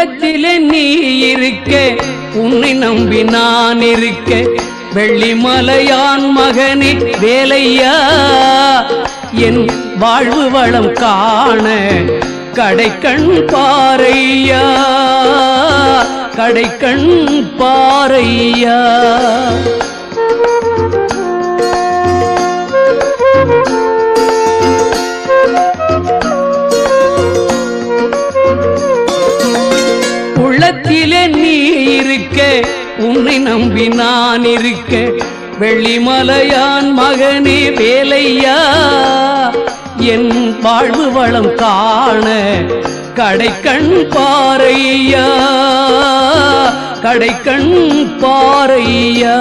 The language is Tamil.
உள்ளத்திலே நீ இருக்க உன்னை நம்பி நான் இருக்க வெள்ளிமலையான் மகனே வேலையா என் வாழ்வு வளம் காண கடைக்கண் பாரையா கடைக்கண் பாரையா உள்ளத்திலே நீ இருக்க உன்னை நம்பி நான் இருக்க வெள்ளிமலையான் மகனே வேலையா என் வாழ்வு வளம் காண கடைக்கண் பாரையா கடைக்கண் பாரையா